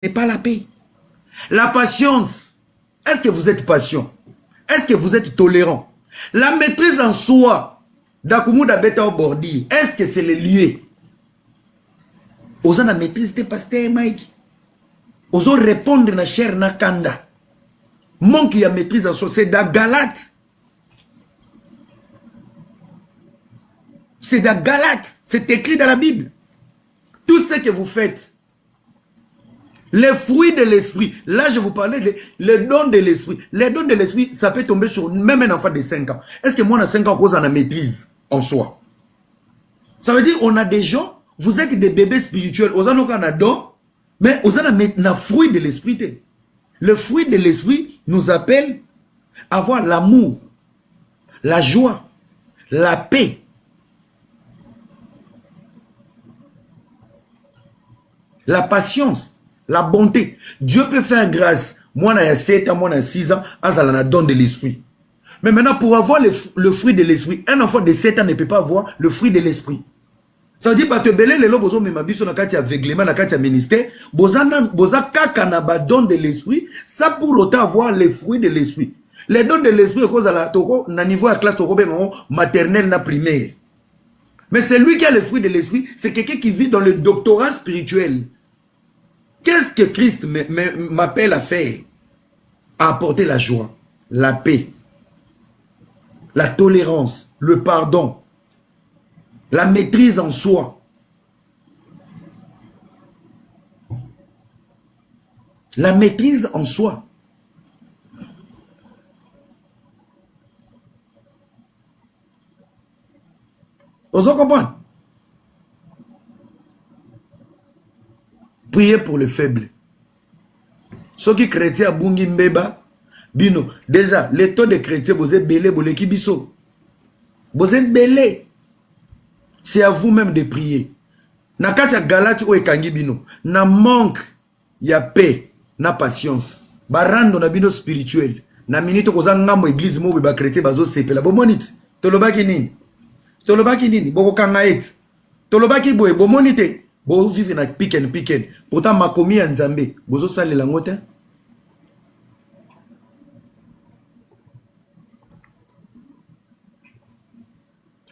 n'est pas la paix. La patience, est-ce que vous êtes patient? Est-ce que vous êtes tolérant? La maîtrise en soi, est-ce que c'est le lieu? Osa na maîtrise te pasteur Mike. Osa répondre na cher na kanda. Manque ya maîtrise en soi, c'est da Galate. C'est da Galate. C'est écrit dans la Bible. Tout ce que vous faites, les fruits de l'esprit. Là, je vous parlais les dons de l'esprit. Les dons de l'esprit, ça peut tomber sur même un enfant de 5 ans. Est-ce que moi, à 5 ans, on a maîtrise en soi? Ça veut dire on a des gens, vous êtes des bébés spirituels. On a don, mais on a un fruit de l'esprit. Le fruit de l'esprit nous appelle à avoir l'amour, la joie, la paix, la patience, la bonté. Dieu peut faire grâce. Moi, il y a 7 ans, moi, il y a 6 ans, à la don de l'esprit. Mais maintenant, pour avoir le fruit de l'esprit, un enfant de 7 ans ne peut pas avoir le fruit de l'esprit. Ça veut dire pas te belé les lobes mais ma biso na kati aveuglement na kati ministère boza kaka na ba don de l'esprit ça pour autant avoir les fruits de l'esprit. Les dons de l'esprit cause à la toko na niveau à classe toko ben maternelle na primaire. Mais c'est lui qui a les fruits de l'esprit, c'est quelqu'un qui vit dans le doctorat spirituel. Qu'est-ce que Christ m'appelle à faire? À apporter la joie, la paix, la tolérance, le pardon, la maîtrise en soi. La maîtrise en soi. Vous comprenez? Priez pour les faibles. Ceux qui chrétiens bungi mbeba bino. Déjà, les taux de chrétiens vous êtes belé bolé kibiso. Vous êtes belé. C'est à vous-même de prier. Na katia galati o ekangi bino. Na manque ya paix, na patience. Barando na bino spirituel. Na minito koza ngambo église mo ba chrétien bazo sepela. Bomonite. Tolobaki nini? Tolobaki nini? Boko kanga et. Tolobaki boye bomonite. Bo vivre na piken. Pourtant makomi ya Nzambe. Bozo sale la ngote.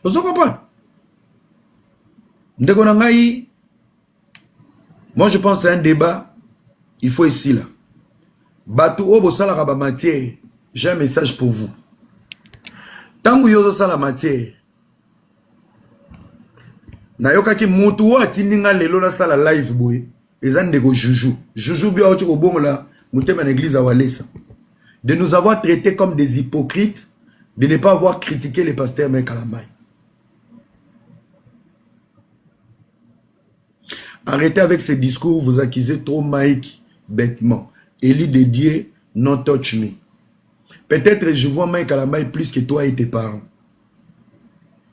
Bozo comprendre? Moi je pense que c'est un débat. Il faut ici là. Batou obo sala ba matière. J'ai un message pour vous. Tangu yozo sala matière. Na yoka ki mutu wa tindinga lelo na sala live boy. Ezande ko juju. Juju bi auti ko bongo la mutema na église awalesa. De nous avoir traités comme des hypocrites, de ne pas avoir critiqué les pasteurs Mike Kalamai. Arrêtez avec ces discours, vous accusez trop Mike bêtement. Élie de Dieu, non touch me. Peut-être je vois Mike Kalamai plus que toi et tes parents.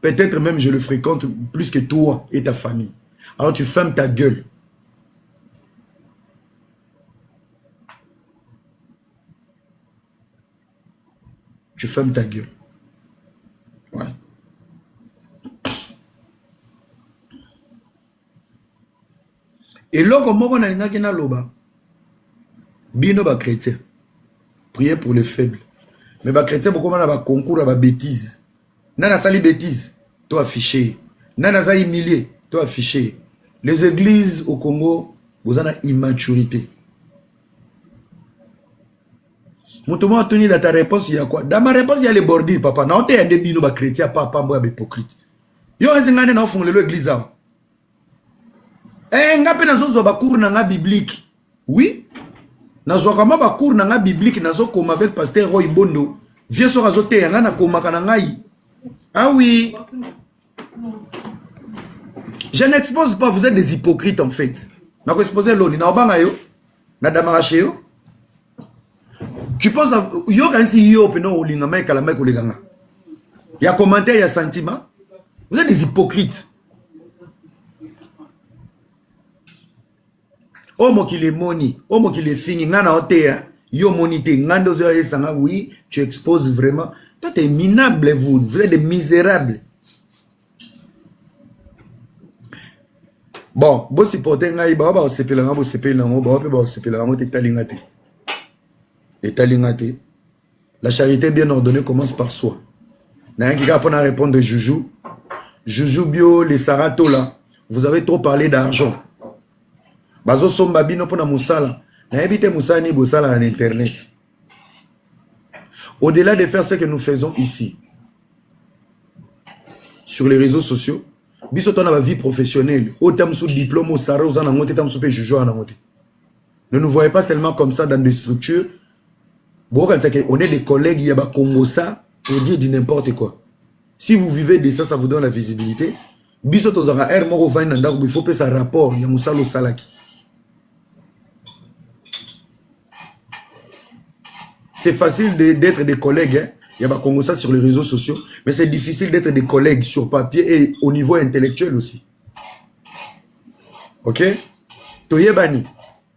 Peut-être même je le fréquente plus que toi et ta famille. Alors tu fermes ta gueule. Tu fermes ta gueule. Ouais. Et là, comme on a dit, bino ba chrétien. Priez pour les faibles. Mais ba chrétien, beaucoup de gens concours à ba bêtise. Nana sali bêtise, toi affiché. Nana sali humilié, toi affiché. Les églises au Congo, vous en avez immaturité. Moutouma a tenu dans ta réponse, il y a quoi? Dans ma réponse, il y a les bordures, papa. Non, t'es un débit, nous, ba chrétien, papa, moi, hypocrite. Yo, un zingane, non, font l'église. Eh, ngape nazo zo ba cours na biblique. Oui. Nazo kama ba cours na biblique, nazo comme avec pasteur Roy Bondo. Viens sur azote yanga na koma kana ngai. Ah oui. Je n'expose pas, vous êtes des hypocrites en fait. Na ko exposer l'oni na obanga yo. Na damarache yo. Tu penses yo kan si yo peno olinga mai kala mai kolinganga. Il y a commentaire, il y a sentiment. Vous êtes des hypocrites. Omo qui les moni, omo qui les fini, ngana otea, yo monité, ngando zo yesanga, oui, tu exposes vraiment. Toi, t'es minable, vous êtes des misérables. Bon, bo supporter ngai ba ba sepela nga bo sepela ngo ba ba sepela ngo te talingate. Et talingate. La charité bien ordonnée commence par soi. N'a qui pour répondre de Joujou. Joujou bio les Sarato là. Vous avez trop parlé d'argent. Bazo somba bino pour na musala. Na ebite musala ni bosala en internet. Au-delà de faire ce que nous faisons ici sur les réseaux sociaux, biso ton na vie professionnelle, autant sous diplôme au sara aux anangote tam sous pe Joujou anangote. Ne nous voyez pas seulement comme ça dans des structures. Bon, on est des collègues, il y a des Congo ça pour dire du n'importe quoi. Si vous vivez de ça, ça vous donne la visibilité. Biso tozanga air moko vana ndako il faut payer sa rapport, ya musalo salaki. C'est facile d'être des collègues, hein. Il y a des Congo ça sur les réseaux sociaux, mais c'est difficile d'être des collègues sur papier et au niveau intellectuel aussi. OK? Toyebani,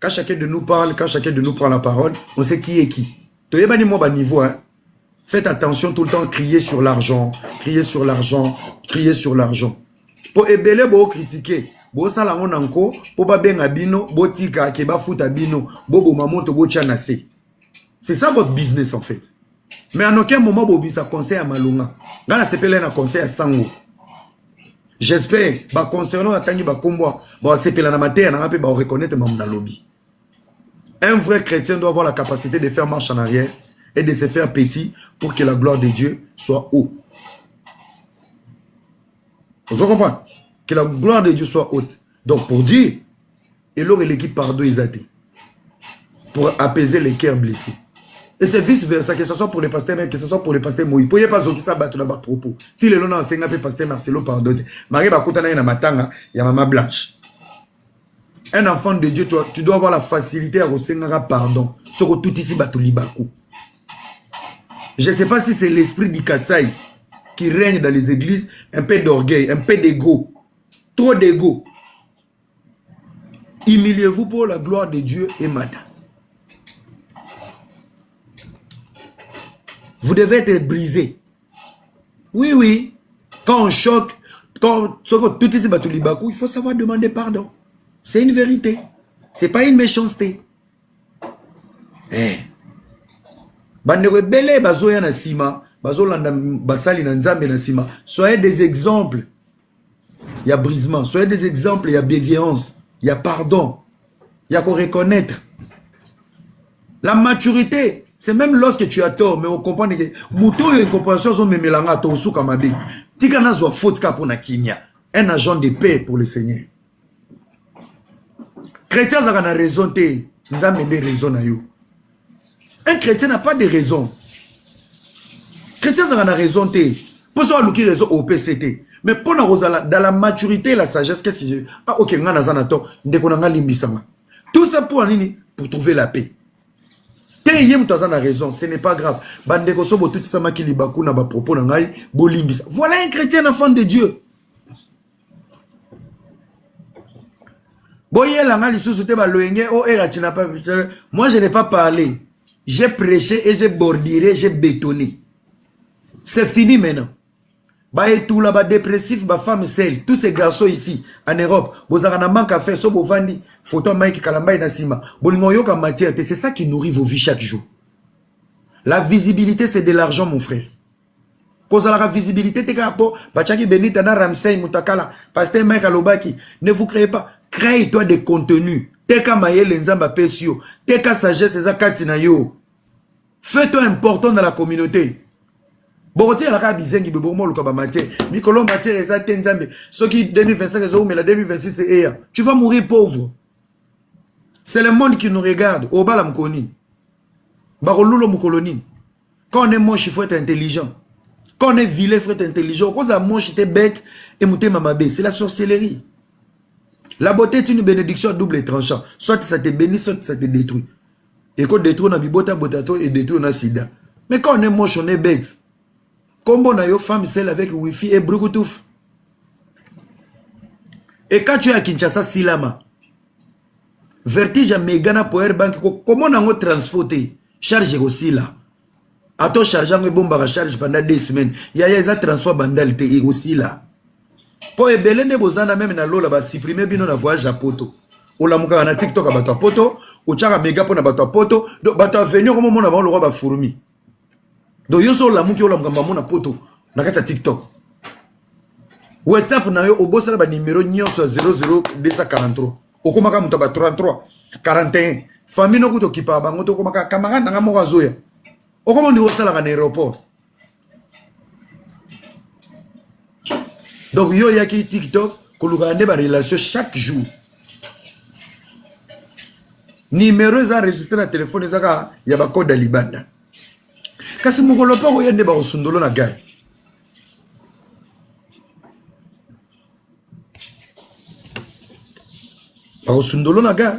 quand chacun de nous parle, quand chacun de nous prend la parole, on sait qui est qui. Toyebani mo ba niveau, hein. Faites attention tout le temps, crier sur l'argent, crier sur l'argent, crier sur l'argent. Pour ebele bo critiquer, bo sala ngonanko, po ba benga bino, bo tika ke ba futa bino, bo bo mamonto bo chanase. C'est ça votre business en fait. Mais en aucun moment bo bisa conseil à Malunga. Ngana sepele na conseil à Sango. J'espère ba concernant atangi ba kombo, ba sepele na mater na pe ba reconnaître mamna lobby. Un vrai chrétien doit avoir la capacité de faire marche en arrière et de se faire petit pour que la gloire de Dieu soit haute. Vous comprenez? Que la gloire de Dieu soit haute. Donc pour dire, et l'or et l'équipe pardon ils athées. Pour apaiser les cœurs blessés. Et c'est vice versa, que ce soit pour les pasteurs, mais que ce soit pour les pasteurs Moïse. Pour ne pas qui s'abattre là-bas propos. Si les gens enseignent un pasteur Marcelo pardonne. Marie Bakutana na matanga, il y a maman blanche. Un enfant de Dieu, tu dois avoir la facilité à recevoir pardon. Sur tout ici, Batoulibakou. Je ne sais pas si c'est l'esprit du Kassai qui règne dans les églises, un peu d'orgueil, un peu d'ego, trop d'ego. Humiliez-vous pour la gloire de Dieu et Mata. Vous devez être brisé. Oui, oui. Quand on choque, quand tout ici Batoulibakou, il faut savoir demander pardon. C'est une vérité. C'est pas une méchanceté. Eh. Bandere belé bazoya na sima, bazolanda basali na nzambe na sima. Soyez des exemples. Il y a brisement. Soyez des exemples, il y a bienveillance, il y a pardon. Il y a qu'on reconnaître. La maturité, c'est même lorsque tu as tort, mais on comprend que muto et compréhension sont même melanga to suka mabe. Tika na zo faute ka pour na kinya. Un agent de paix pour le Seigneur. Chrétien ça a raison te, nzambe des raisons na yo. Un chrétien n'a pas de raison. Chrétien, ça a raison. Pour ça, on a raison au PCT. Mais pour nous, dans la maturité et la sagesse, qu'est-ce que je dis? Ah, ok, on a raison. Tout ça pour trouver la paix. Raison, ce n'est pas grave. Voilà un chrétien, enfant de Dieu. Moi, je n'ai pas parlé. J'ai prêché et j'ai bordiré, j'ai bétonné. C'est fini maintenant. Bah et tout là-bas dépressif, bah femme seule, tous ces garçons ici en Europe, vous avez un manque à faire, so bovandi, photo Mike Kalamba et Nassima. Bolingoyoka matière, c'est ça qui nourrit vos vies chaque jour. La visibilité, c'est de l'argent, mon frère. Cause la visibilité, t'es capo, Bachaki Benita na Ramsey Mutakala, Pasteur Mike Alobaki, ne vous créez pas, crée-toi des contenus. Teka mayele nzamba pesio, teka sagesse zakati na yo. Fais-toi important dans la communauté. Borotier la kabizengi bebomo luka ba matière. Mikolo matière ezate nzambe. Soki 2025 ezo mais la 2026 c'est hier. Tu vas mourir pauvre. C'est le monde qui nous regarde. Obala mkoni. Barolulo mukoloni. Quand on est moche, il faut être intelligent. Quand on est vilain, il faut être intelligent. Quand on est moche, t'es bête et mouté mamabé. C'est la sorcellerie. La beauté est une bénédiction à double tranchant. Soit ça te bénit, soit ça te détruit. Et quand on détruit, on a bibota botato et détruit, on a sida. Mais quand on est moche, on est bête. Comme on a une femme seule avec Wi-Fi et Bluetooth. Et quand tu es à Kinshasa, Silama, Vertige à Megana Power Bank, comment on a transporté? Charge aussi là. À ton chargeant, on a charge pendant 2 semaines. Il y a un transport bandalité aussi là. Po ebele nde bozana même na lola ba supprimer bino na voyage à poto. Olamuka na TikTok abato a poto, ochaka mega po na bato a poto, donc bato a venir au moment na ba le roi ba fourmi. Donc yo so lamuki olamuka mamona poto na kata TikTok. WhatsApp na yo obosala ba numéro nyonso 00243. Okomaka muto ba 33 41. Famille no kuto kipa bango to komaka camarade na ngamo kazoya. Okomo ndi osala na aéroport. Donc yo yaki TikTok koluka nde ba relation chaque jour. Numéro za enregistré na téléphone ezaka ya ba code libanda. Kasi mukolo pa ko yende ba osundolo na gari. Ba osundolo na gari.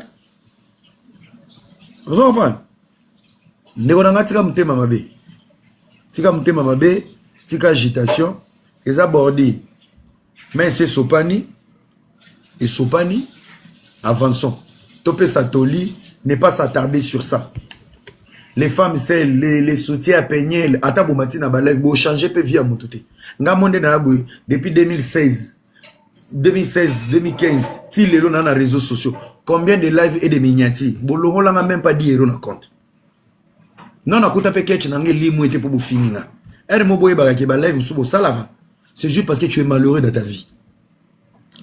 Vous comprenez? Ndeko na ngatika mutema mabe. Tika mutema mabe, tika agitation, eza bordi. Mais c'est Sopani et Sopani, avançons. Topé Satoli, ne pas s'attarder sur ça. Les femmes, c'est les soutiens à peigner, à tabomati na balek, bo changer pe via moutoute. Nga monde na aboué, depuis 2016, 2015, si les gens dans les réseaux sociaux, combien de lives et de miniatures, bolongo langa même pas 10 € na compte. Non, na kuta pe ketch na nge limu ete pour finir. Er mo boye ba ke ba live sous bo salara. C'est juste parce que tu es malheureux dans ta vie.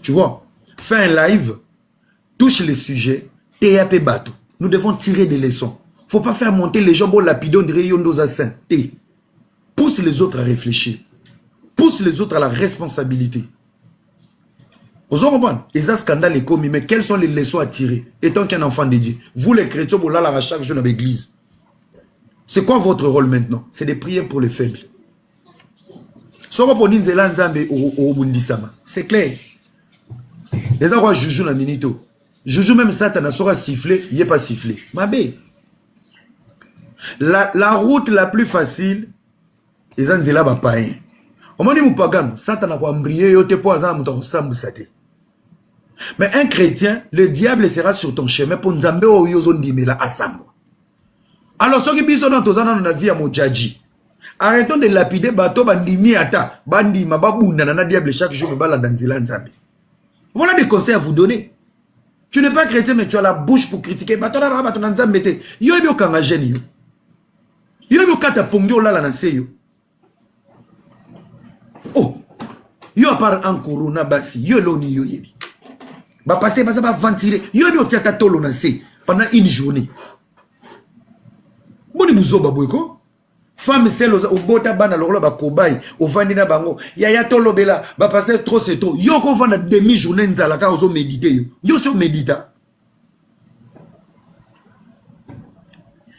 Tu vois, fais un live, touche les sujets, TAP bateau. Nous devons tirer des leçons. Faut pas faire monter les gens pour lapider, on dirait Yondos à Saint. Pousse les autres à réfléchir. Pousse les autres à la responsabilité. Vous comprenez? Et ça, scandale est commis, mais quelles sont les leçons à tirer? Étant qu'un enfant de Dieu, vous les chrétiens, vous l'allez à chaque jour dans l'église. C'est quoi votre rôle maintenant? C'est de prier pour les faibles. C'est clair. Les gens voient Joujou na minito. Joujou même Satan sera sifflé, il n'est pas sifflé. Mabé. La route la plus facile, les gens disent là, bah, pas. Au moment où pagan, Satan a embrayé, il te poison à mon sambu saté. Mais un chrétien, le diable sera sur ton chemin pour nous amener au yozon dimela à sambo. Alors, ceux qui sont dans ton vie à mon djadji. Arrêtons de lapider bateau bandimi ata bandi mababunda na diable chaque jour me bala danzila nzambe. Voilà des conseils à vous donner. Tu n'es pas chrétien mais tu as la bouche pour critiquer bateau na bateau nzambe te. Yo ebio kanga jeni yo. Yo ebio kata pongyo la na seyo. Oh. Yo a part en corona basi yo loni yo yebi. Ba passer ba ventiler. Yo ebio tiata tolo na se pendant une journée. Boni buzoba boyko. Femme celle au bota bana lolo ba kobai au vandi na bango ya tolo bela ba passer trop c'est trop yo ko vanda demi journée nzala ka ozo méditer yo so médita.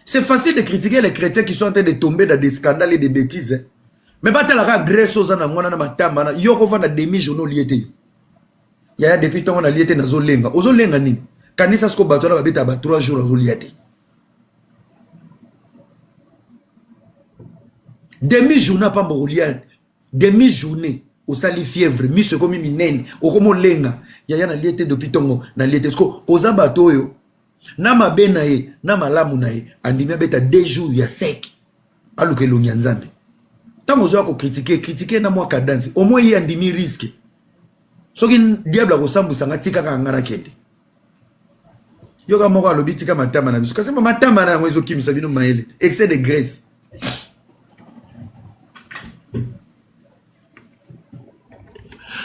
C'est facile de critiquer les chrétiens qui sont en train de tomber dans des scandales et des bêtises. Mais pas tellement la grèce aux ana ngwana na matamba na yo ko vanda demi journée liété. Ya depuis ton on a liété na zo lenga ozo lenga ni kanisa sko bato na ba beta ba 3 jours ozo liété. Demi-journée pas morolienne. Demi-journée au sali fièvre, mi se comme minene, au comme lenga. Ya na liete depuis tongo, na liete sko, koza bato yo. Na mabe na ye, na malamu na ye, andimia beta 2 jours ya sec. Aluke lo nyanzambe. Tango zo ko critiquer na moi cadence. Au moins y andimi risque. Soki diable ko sambu sanga tika ka ngara kende. Yoga moko alobi tika matama na biso. Kasi matama na ngwezo kimisa bino maele. Excès de graisse.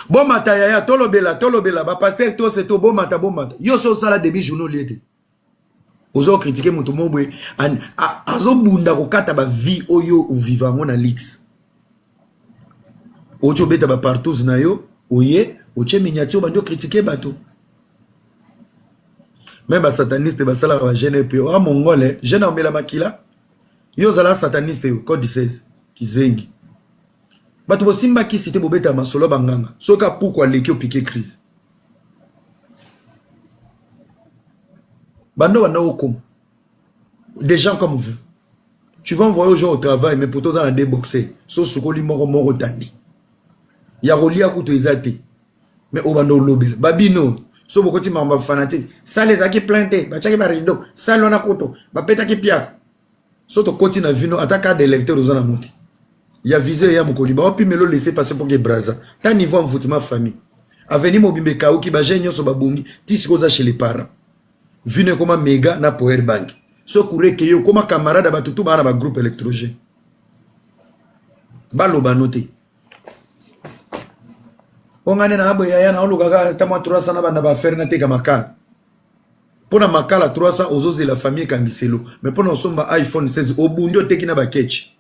Bon mata ya tolobela ba pasteur to c'est to bon mata yo so sala demi journaux liete ozo critiquer mutu mobwe azo bunda ko kata ba vie oyo ou vivango na lix ocho beta ba partout na yo oye oche miniature bando critiquer bato même ba sataniste ba sala ba jeune pe o mongole jeune omela makila yo sala sataniste yo code 16 kizengi. Bato bosimba ki cité bobeta masolo banganga. Soka pourquoi leki piqué crise. Bando wana okom. Des gens comme vous. Tu vas envoyer aux gens au travail mais pour toi en déboxer. So sukoli moro tandi. Ya rolia kuto ezate. Mais o bando lobel. Babino. So bokoti mamba fanatique. Ça les a qui planté. Ba chaki ba rido. Ça lona kuto. Ba peta ki piak. So to koti na vino ataka des lecteurs aux ana monti. Il y a visé, il y a mon colliba. On peut me le laisser passer pour que Braza. C'est un niveau en foot, ma famille. Avenir Mobimbe Kauki, Bajenyo Sobabungi, Tisikoza chez les parents. Vine comme méga na Power Bank. So couré que yo comme camarade à Batutu, ba na groupe électrogène. Balo banote. Ongane na abo ya na olugaga tama 300 na banda ba faire na teka makala. Pona makala 300 ozoze la famille kangiselo. Mais pona osomba iPhone 16 obundio teki na ba ketch.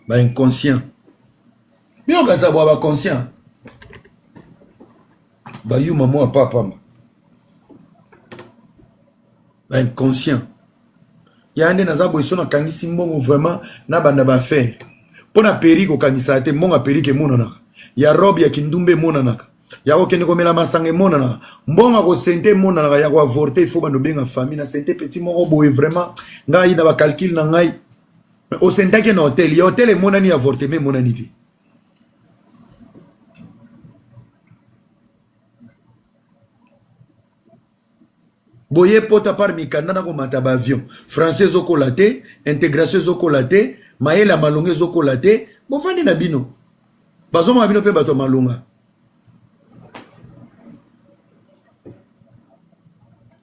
Ba inconscient. Bien okaza ba conscient. Ba yu maman papa. Ba inconscient. Yande naza boiso na kangisi mbongo vraiment na banda ba faire. Pona periko kangisa te mbonga perike monana. Ya robe ya kindumbe monana. Ya okende komela masange monana. Mbonga ko sente monana ya ko avorter il faut bando benga famille na sente petit moko boye vraiment ngai na ba calcul na ngai. O sente ke na hotel, ya hotel monani avorter mais monani te. Boye pota par mikanda na ko mata ba avion. Français zoko laté, intégration zoko laté, maela malonge zoko laté, bo fandi na bino. Bazoma bino pe bato malonga.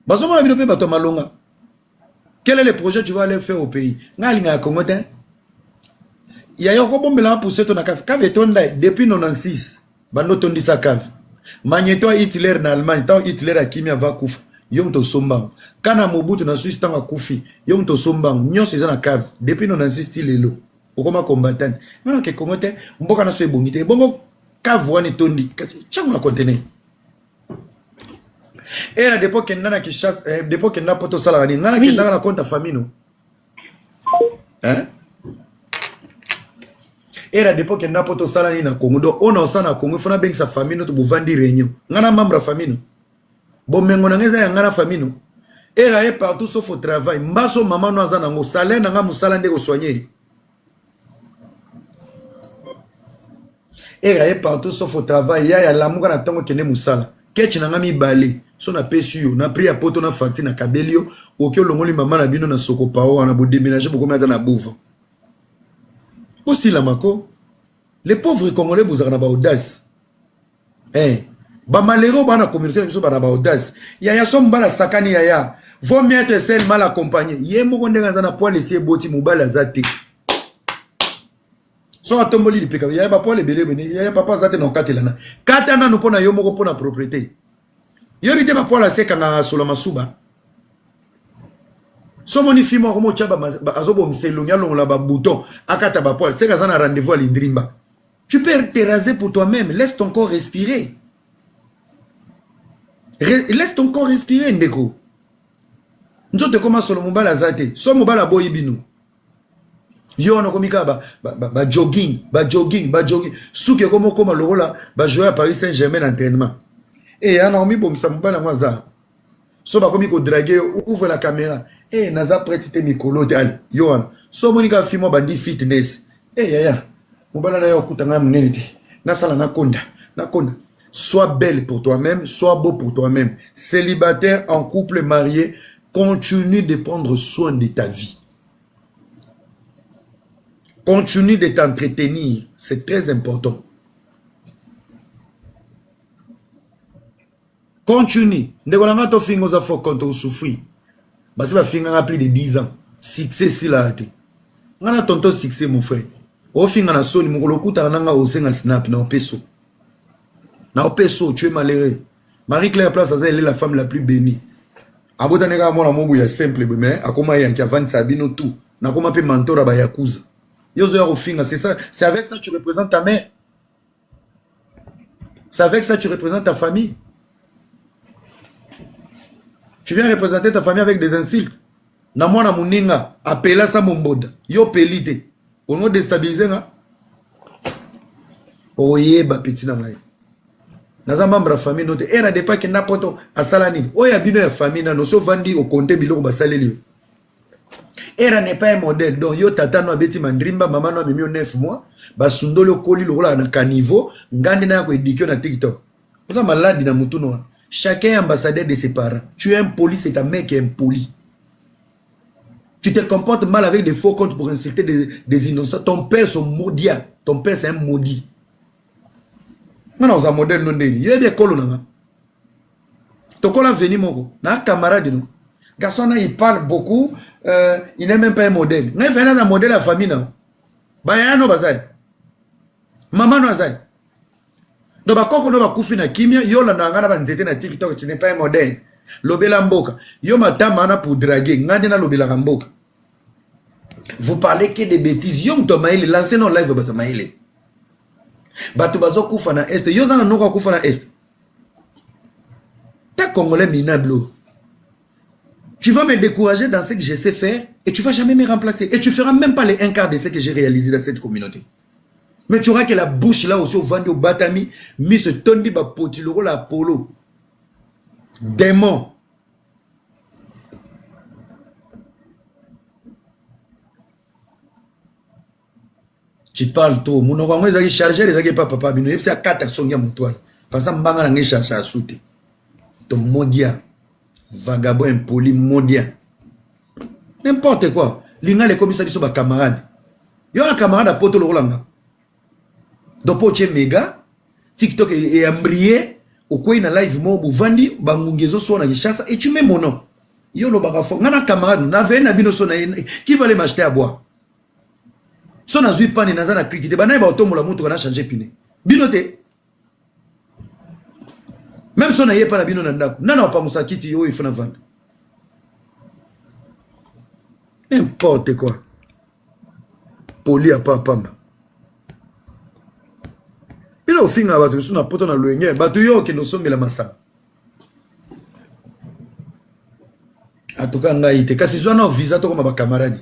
Bazoma bino pe bato malonga. Quel est le projet que tu vas aller faire au pays? Ngalinga Congo te. Ya yo ko bombela pousser ton cave. Cave ton là depuis 96. Bando ton disa cave. Magneto Hitler na Allemagne, tant Hitler a kimi va kufa. Yom to sombang. Kana Mobutu na Suisse tanga kufi. Yom to sombang. Nyon se na cave. Depuis 96 stilelo. Okoma combattant. Mana ke Congo te. Mboka na so ebongite. Bongo cave wani tondi. Changu na conteneur. Et à l'époque, il y a qui chasse, l'époque, il y a pas de salaire, il y a qui na compte famille, non? Hein? Et à l'époque, il y a pas de salaire na Congo. Donc, on a ça na Congo, il faut na bien sa famille, nous pour vendre réunion. On a membre de famille, non? Bon, mais on a une famille, non? Et là, partout sauf au travail. Mbaso maman nous a un salaire, n'a pas salaire de soigner. Et là, partout sauf au travail, il y a l'amour à temps qui n'est moussala. Ketch na ngami balé. Son a pesu na pri apoto na fati na kabelio okyo longoli mama na bino na soko pao na bo déménager beaucoup mettre na bouva aussi la mako les pauvres congolais vous na ba audace ba malheureux ba na communauté biso ba na ba audace ya somba la sakani ya vaut mieux être seul mal accompagné ye moko ndenga za na poil esi boti mobala zate so atomboli lipeka ya ba poil ebele bene ya papa zate na katelana katana no pona yo moko pona propriété. Yo bite ba pola seka na solo masuba. So moni fimo ko mo chaba azobo mselo nyalongo la ba bouton akata ba pola seka za na rendez-vous à l'indrimba. Tu peux te raser pour toi-même, laisse ton corps respirer. Laisse ton corps respirer ndeko. Nzote koma solo mobala zate, so mobala boyi bino. Yo no komika ba jogging. Souke komo koma lokola ba jouer à Paris Saint-Germain entraînement. Et on a mis bon ça mbala mwaza. So ba komi ko draguer ouvre la caméra. Naza prêté mikolo dal. Yohan. So monika fimo bandi fitness. Ya. Mbala na yo kutanga munene te. Na sala na konda. Sois belle pour toi-même, sois beau pour toi-même. Célibataire, en couple, marié, continue de prendre soin de ta vie. Continue de t'entretenir, c'est très important. Continue. Ndeko to fingo za fo quand on souffre. Basi ba finga plus de 10 ans. Succès si la te. Ngana tonto succès mon frère. O finga na soni mukolo kuta na nga osenga snap na opeso. Na opeso tu es malheureux. Marie-Claire Place elle est la femme la plus bénie. Abota neka mona mobu ya simple mais akoma ya kavani sabino tout. Na koma pe mentora ba yakuza. Yozo ya ofinga c'est ça, c'est avec ça que tu représentes ta mère. C'est avec ça que tu représentes ta famille. Tu viens représenter ta famille avec des insultes. Na mwana muninga apela sa momboda. Yo pelite. On va déstabiliser nga. Oye ba petit na mai. Naza membra famille note era de pas que n'importe asala nini. Oya bino ya famille na no so vandi au compte biloko basaleli. Era n'est pas un modèle. Donc yo tata no abeti mandrimba mama no mimi 9 mois ba sundolo koli lokola na caniveau ngandi na ko éduquer na TikTok. Oza malade na mutu no. Chacun est ambassadeur de ses parents. Tu es impoli, c'est ta mère qui est impoli. Tu te comportes mal avec des faux comptes pour insulter des innocents. Ton père, c'est maudit. Ton père, c'est un maudit. Maintenant, on a un modèle non déni. Il y a des colons. Tokola veni moko. Na camarade nous. Garçon, il parle beaucoup. Il n'est même pas un modèle. Mais il un modèle à la famille. Bah, il y a un autre. Maman, non, ça. Donc, bah, quand on va couper na kimia, yo la nangana ba nzete na TikTok, tu n'es pas un modèle. Lobela mboka. Yo matamana pour draguer. Ngade na lobela mboka. Vous parlez que des bêtises. Yo mtomaile, lancez nos live batomaile. Batu bazo kufa na est. Yo zana nuka kufa na est. Ta Congolais minable. Tu vas me décourager dans ce que je sais faire et tu vas jamais me remplacer. Et tu feras même pas les un quart de ce que j'ai réalisé dans cette communauté. Mais tu auras que la bouche là aussi au vendu au batami, mis ce tondi ba potilo la polo. Démon. Tu parles trop. Mon oncle est chargé, les pas papa. Il y a 4 actions qui sont par exemple, Mbanga est chargé à souter. Ton modia. Vagabond impoli, modia. N'importe quoi. L'inga les commissaires sont des camarades. Il y a un camarade à Poto Loranga. Donc, pour tu méga, TikTok est embrayé. Au coin de live, moi, Vandi, Bangungezo, Sona, Gishasa, et tu mets mon nom. Yo lo bagafo. Nana camarade, n'avait un abino sona. Qui va aller m'acheter à boire? Son azui pani nazana krikite bana ba otomo la mutu kana changer pine binote même son aye pa na bino na ndako nana pa musakiti yo ifuna vanda n'importe quoi poli a pa pamba bino finga batu suna poto na loenge batu yo ke no sombela masanga atoka ngai te kasi zwana visa to koma ba camarade.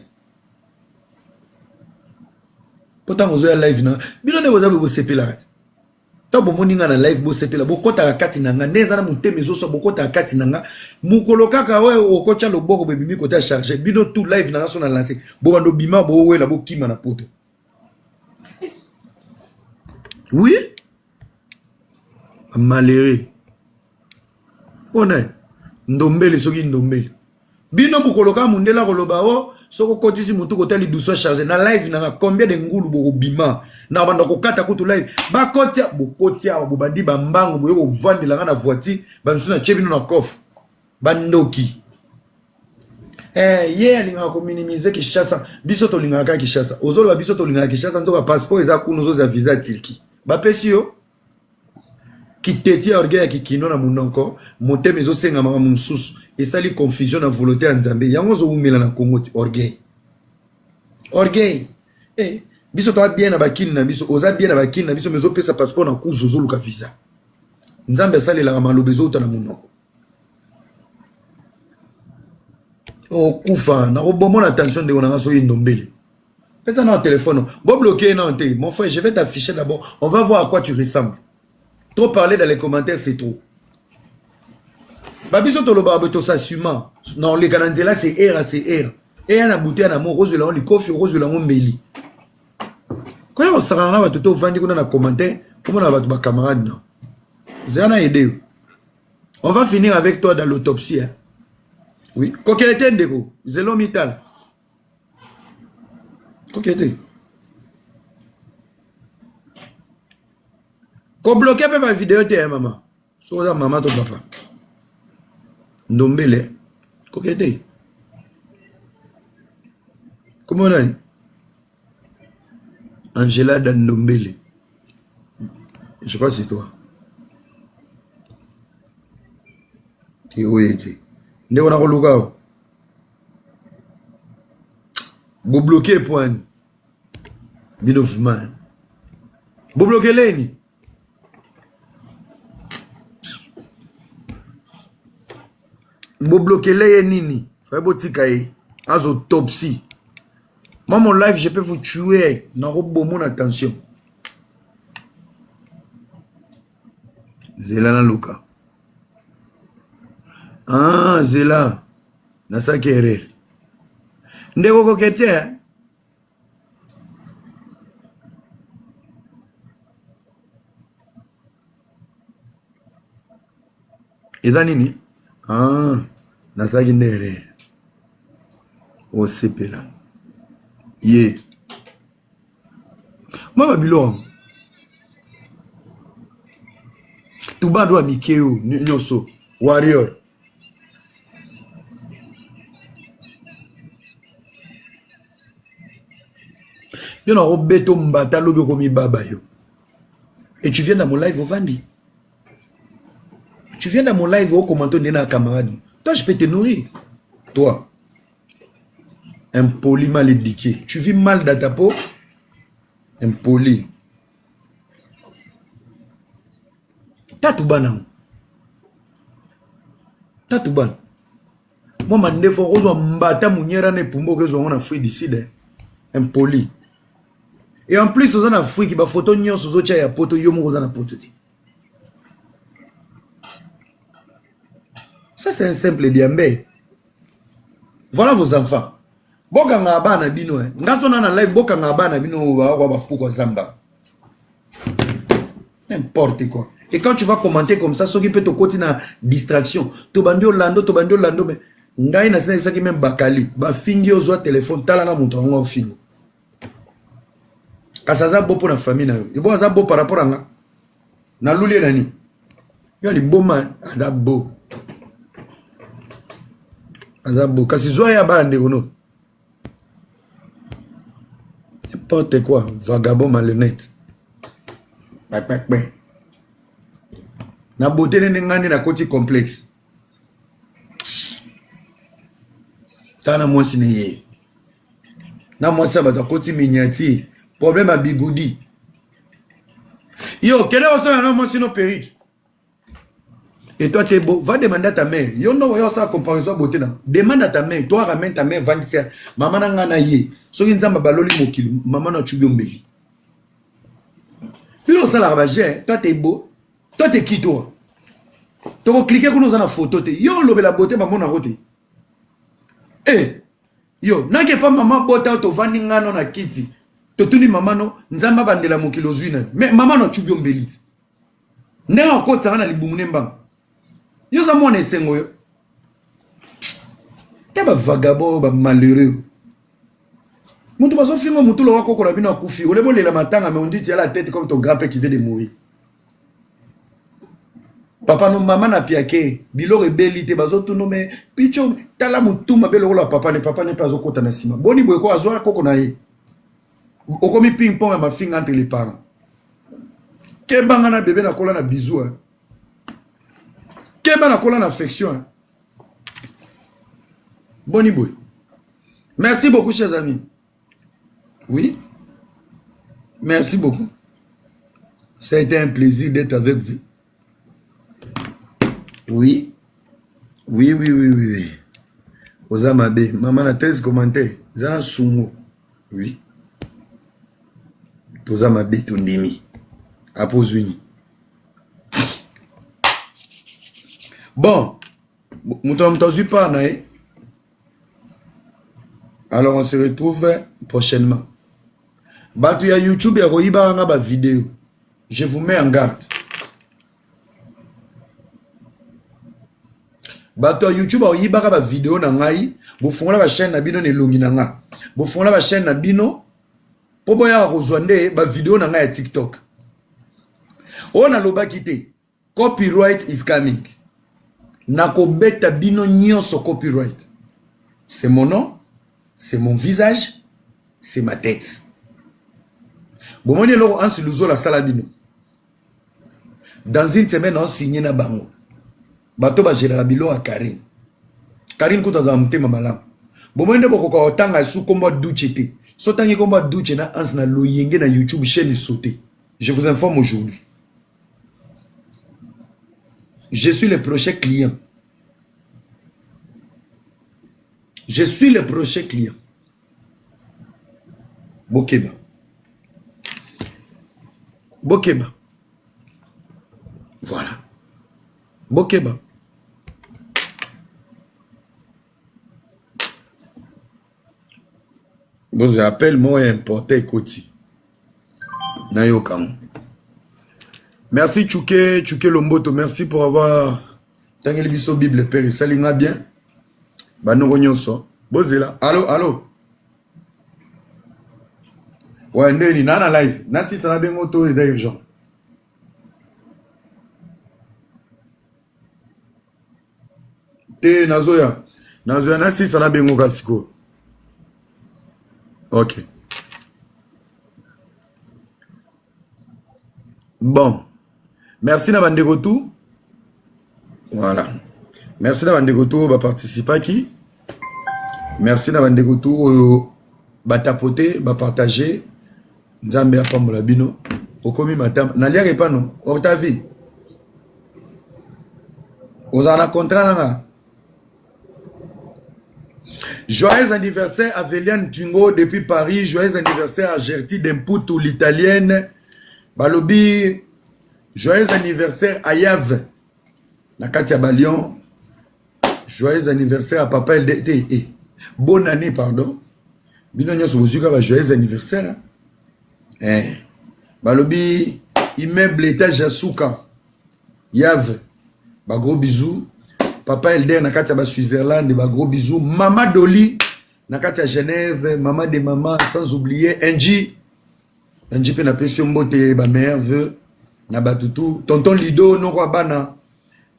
Pourtant, vous avez live na. Bino ne vous avez beau seper la rate. Tant bon moninga na live beau seper la. Boko ta kati nanga. Neza na mute mezo so boko ta kati nanga. Mukoloka ka we okocha lo boko bebimi kota charger. Bino tout live na so na lancer. Bo bando bima bo we la bo kima na poto. Oui? Malheureux. Honnête. Ndombele soki ndombele. Bino mukoloka mundela koloba o. Soko kotisi mutu kotali doucement chargé na live na combien de ngulu bo bima na banda ko kata kutu live ba kotia bo kotia bo bandi ba mbango bo yo vandela na voiture ba msuna chebino na coffre bandoki ye alinga ko minimiser Kinshasa biso to linga ka Kinshasa ozolo ba biso to linga Kinshasa nzoka passeport eza kuno zo za visa Turquie ba pesi yo kiteti orgueil ki kino na munoko mote mezo senga mama mususu esali confusion na volonté ya Nzambe yango zo umela na Congo ti orgueil biso to bien na bakini na biso oza bien na bakini na biso mezo pesa passeport na kuzo zo luka visa Nzambe sali la malobezo uta na munoko o kufa na obomona attention de ona so indombele pesa na téléphone bo bloquer non te mon frère je vais t'afficher d'abord on va voir à quoi tu ressembles. Trop parler dans les commentaires, c'est trop. Babiso toloba beto s'assuma. Non, les Canadiens c'est air, c'est air. Et on a bouté un amour, rose de la on coffre, rose de la on meli. Quand on s'en rend là, tout au fond, on a commenté, comment on a battu ma camarade, non. Vous avez aidé. On va finir avec toi dans l'autopsie. Hein. Oui. Coquette ndeko, zélo mital. Coquette. Ko bloquer ma vidéo te maman. So da maman to papa. Ndombele. Kokete. Comment on a dit? Angela dan Ndombele. Je crois que c'est toi. Qui ouété. Ndé on a koluka. Bo bloquer point. Binofman. Bo bloquer leni. Bo bloquer les nini. Faut botika e. Az autopsie. Moi mon live je peux vous tuer. Non robo mon attention. Zela na luka. Ah Zela. Na sa kere. Ndeko kokete. Eza nini? Ah, nasaki ndere. O sepela. Ye. Moi babilo. Tuba doit Mikeo, Nyoso, Warrior. Yo na robeto mbata lobe komi baba yo. Et tu viens dans mon live au Vandi. Tu viens dans mon live au commentaire de la camarade. Toi, je peux te nourrir. Toi. Impoli mal éduqué. Tu vis mal dans ta peau. Impoli. Tatouban. Tatouban. Moi, je me dis que mbata mouniera ne pumbo que on a fouillé d'ici. Impoli. Et en plus, on a une fouille qui va photo nyon sur autre ya poto yomo on a poto. Ça c'est un simple diambe. Voilà vos enfants. Boka ngaba na bino eh. Ngaso na live boka ngaba na bino wa ba pourquoi zamba. N'importe quoi. Et quand tu vas commenter comme ça, ce qui peut te continuer à distraction. To bandio lando mais ngai na sina ça qui même bakali. Ba fingi ozo téléphone tala na monto ngo fingo. Kasaza bo pour la famille na yo. Ibo aza bo par rapport à nga. Na luli nani. Yo li bo man azabo. Azabo kasi zoya ya bande gono. N'importe quoi, vagabond malhonnête. Na beauté n'engane na côté complexe. Tana moi siné. Na moi ça va ta côté miniature. Problème à bigoudi. Yo, quel est aussi un homme sinon perruque? Et toi, t'es beau. Va demander à ta mère. Yo, non, yo, ça, comparaison beauté. Demande à ta mère. Toi, ramène ta mère, vendre ça. Maman n'a rien à y. So, il y a un baloli mokili. Maman n'a tué un bébé. Puis, on s'en la ravagé. Toi, t'es beau. Toi, t'es qui, toi? Tu vas cliquer sur nos photos. Yo, l'obé la beauté, maman n'a roté. Eh, yo, n'a pas maman beauté, tu vas vendre na kiti. Tu as maman, non, nzamba bandela mokilo zuina. Mais maman n'a tué un bébé. N'a encore ça, on a les boumounemba. Yo za mwana esengo yo. Taba vagabond ba malheureux. Mutu bazo fingo mutu lo wako kola bino akufi. Ole bo lela matanga mais on dit tu as la tête comme ton grand-père qui vient de mourir. Papa no maman na piake, bilo rebeli te bazo tuno mais picho tala mutu mabelo la papa ne pas okota na sima. Boni boy ko azo koko na ye. Okomi ping pong ma finga entre les parents. Ke banga na bébé na kola na bisou. Quelle bonne colonne affection. Boni boy. Merci beaucoup, chers amis. Oui. Merci beaucoup. Ça a été un plaisir d'être avec vous. Oui. Oui. Ozamabe. Maman a 13 commentaires. Zana Sumo. Oui. Ozamabe Tondimi. Apozuni. Bon, alors on se retrouve prochainement. Batu ya YouTube ya koyiba nga ba vidéo. Je vous mets en garde. Batu ya YouTube ya koyiba ba vidéo na ngai, vous fongola ba chaîne na bino ne longi na nga. Vous fongola ba chaîne na bino po boya kozwande ba vidéo na nga ya TikTok. On a loba kité. Copyright is coming. Nako beta bino nyonso copyright. C'est mon nom, c'est mon visage, c'est ma tête. Bomoni loko ansi luzo la sala bino. Dans une semaine on signe na bango. Bato ba général bilo a Karine. Karine ko dans mutema malamu. Bomoni boko ko otanga su komba duchete. Sotangi komba duche na ansi na loyenge na YouTube chaîne sauté. Je vous informe aujourd'hui. Je suis le prochain client. Je suis le prochain client. Bokeba. Voilà. Bokeba. Bon, j'appelle moi importé Koti. Nayokan. Merci Chouké Lomboto, merci pour avoir tangeli biso Bible Père, salinga bien. Banoko nyonso. Bozela. Allô. Ouais, ndeni nana live. Nasi sana bengo to eza urgent. Te nazoya. Nazoya nasi sana bengo kasiko. Ok. Bon. Merci na bandeko tout. Voilà. Merci na bandeko tout ba participer qui. Merci na bandeko tout ba tapoter, ba partager. Nzambe apambola bino. Okomi matam. Nalia pas non. Octavie. Ozana contrat nanga. Joyeux anniversaire à Véliane Tungo depuis Paris. Joyeux anniversaire à Gertie Demputu, l'italienne. Balobi. Joyeux anniversaire à Yav. Nakatia Balion. Joyeux anniversaire à Papa LDT. Bonne année, pardon. Binonia Souzouka, joyeux anniversaire. Balobi. Immeuble étage à Souka. Yav. Ba gros bisous. Papa Elder Nakatia ba Switzerland, ba gros bisous. Mama Dolly Nakatia Genève, maman de maman, sans oublier Angie. Angie pe na pesio mbote ba meilleur vœu na batutu. Tonton Lido no kwa bana.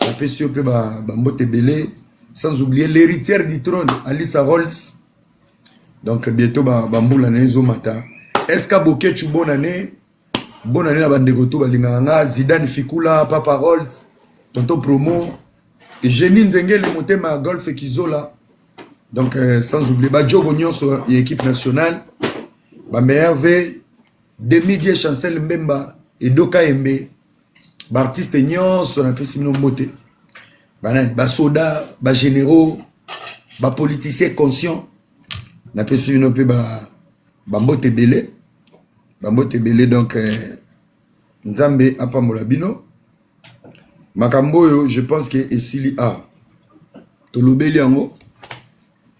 Na pesio pe ba mbote belé, sans oublier l'héritière du trône Alissa Rolls. Donc bientôt ba mboula na zo mata. Eska Bokechu bonne année. Bonne année na bandeko to balinganga Zidane Fikula, Papa Rolls. Tonton Promo et Jenny Nzengele Motema Golf Kizola. Donc sans oublier Badjo Nyonso et équipe nationale. Ba merveille Demi-Dieu Chancel Mbemba et Doka Embe. Ba artiste Nyonso na pesi mino moté. Ba soda, ba généraux, ba politiciens conscients. Na pesi mino pe ba mbote belé. Ba mbote belé donc Nzambe apambola bino. Makamboyo, je pense que Esili A. Tolobeli yango.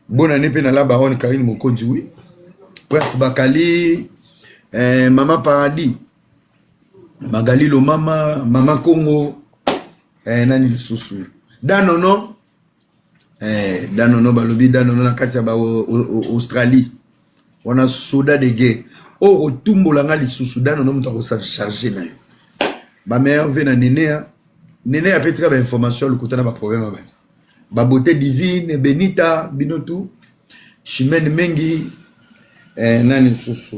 Bonne année pe na la baronne Karine Mokonzi oui. Prince Bakali, Maman Paradis. Magali lo mama, Maman Congo. Nani susu. Danono. Danono balobi danono na katia ba Australie. On a soda de guerre. Oh, tumbo langa li susu danono mutako sa charger na yo. Ba mère vena nénéa. Néné a petit ba information le côté na ba problème ba. Ba beauté divine Benita Binotu Chimène Mengi nani susu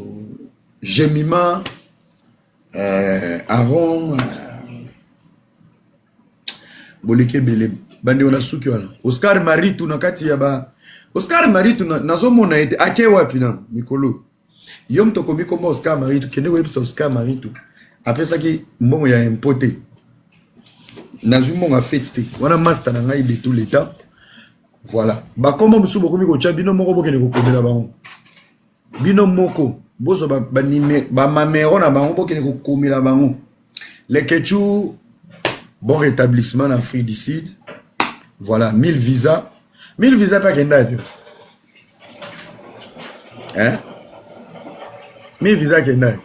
Jemima Aaron Bolike Bele bandi ona suki wana Oscar Maritu na kati ya ba Oscar Maritu nazo mona ete ake wapi na mikolo yom to komi comme Oscar Maritu kende webs Oscar Maritu après ça qui mbongo ya impoté Nazumo a fait wana master na ngai de tout l'état. Voilà. Ba comment musu bokomi ko chabino moko bokene ko komela bango. Bino moko bozo ba nime ba mamero na bango bokene ko komela bango. Les Ketchou bon rétablissement en Afrique du Sud. Voilà, 1000 visas. 1000 visas pas kenda bio. Hein? 1000 visas kenda.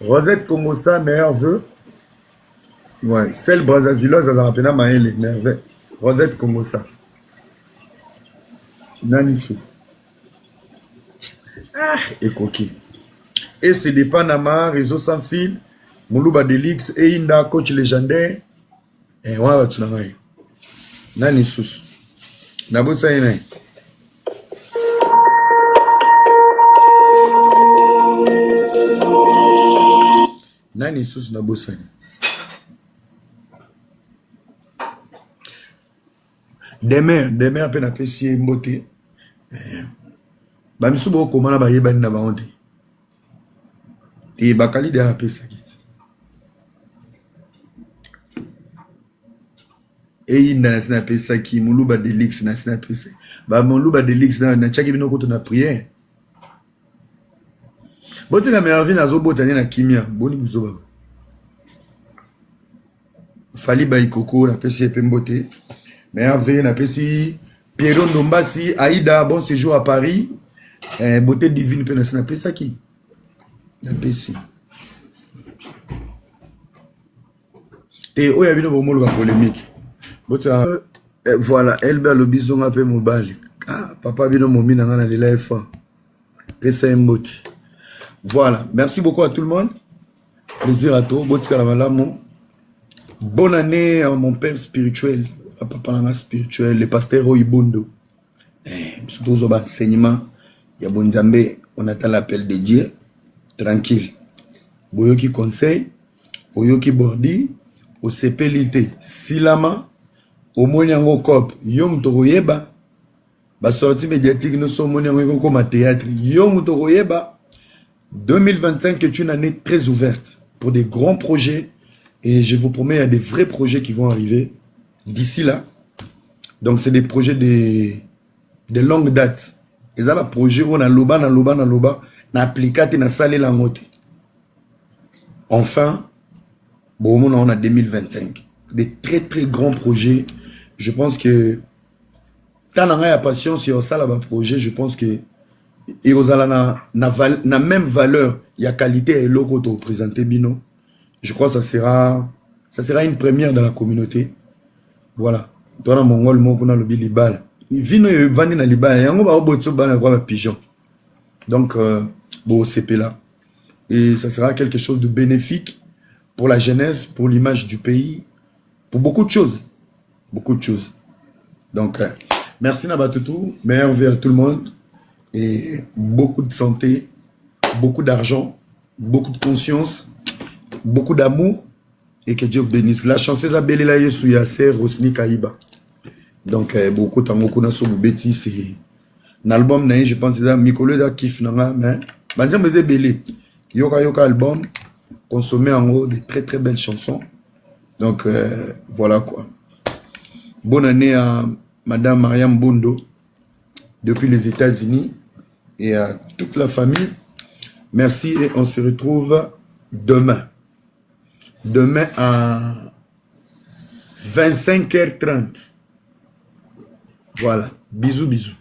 Rosette Congosa meilleur vœu. Ouais, celle Brazzavilloise, elle a rappelé Maëlle, merveille. Rosette comme ça. Nani Souf. Ah, et coquille. Et c'est des Panama, réseau sans fil, Moulouba Delix, et Inda, coach légendaire. Et ouais, tu n'as rien. Nani Souf. Nabo ça y est. Nani Souf, Nabo ça y est. Demain après na pesi mbote ba misu bo komana ba yeba ni na ba honte ti bakali de la pesa kiti e inda na sina pesa ki Moulouba Delix na sina pesa ba Moulouba Delix na chaki bino koto na prière bote na merveille na zo botanya na kimia boni buzo baba fali ba ikoko na pesi pe mbote merveille na pesi Pierre Ndombasi Aïda bon séjour à Paris beauté divine pe na pesa ki na pesi et oya bino bomolo ba polémique bota voilà Elba le bizonga pe mobile ah papa bino momina ngana de la F1 pesa mboti voilà merci beaucoup à tout le monde plaisir à toi botika la malamo bonne année à mon père spirituel papa nanga spirituel, le pasteur Roibondo. Surtout aux enseignements, il y a Bonzambe, on attend l'appel de Dieu, tranquille. Boyoki conseil, Boyoki bordi, au CPLT, Silama, au Moniango Cop, Yom Toroyeba, ba sortie médiatique, nous sommes Moniango comme à théâtre, Yom Toroyeba, 2025 est une année très ouverte pour des grands projets et je vous promets, il y a des vrais projets qui vont arriver d'ici là. Donc, c'est des projets de longue date. Et ça, le projet où on a loba, na applicate, na salé la motte. Enfin, bon, on a 2025. Des très très grands projets. Je pense que quand on a la patience sur ça, là, projet, je pense que et aux na même valeur, il y a qualité et logo to présenter bino. Je crois que ça sera une première dans la communauté. Voilà. Toi, dans Mongol, moi, on a le bilibal. Vino vandi na libal, yango ba obotso bana kwa pigeon. Donc bon CP là. Et ça sera quelque chose de bénéfique pour la jeunesse, pour l'image du pays, pour beaucoup de choses. Beaucoup de choses. Donc merci Nabatutu, meilleur vœu à tout le monde et beaucoup de santé, beaucoup d'argent, beaucoup de conscience, beaucoup d'amour et que Dieu vous bénisse. La chanteuse a belé la Yesu Yasser Rosni Kaiba. Donc beaucoup tango kuna so beti c'est un album na je pense ça Mikolo da kiff nanga mais banza meze belé yoka album consommer en gros de très très belles chansons. Donc voilà quoi. Bonne année à madame Mariam Bondo depuis les États-Unis et à toute la famille. Merci et on se retrouve demain. Demain à 25h30. Voilà. Bisous, bisous.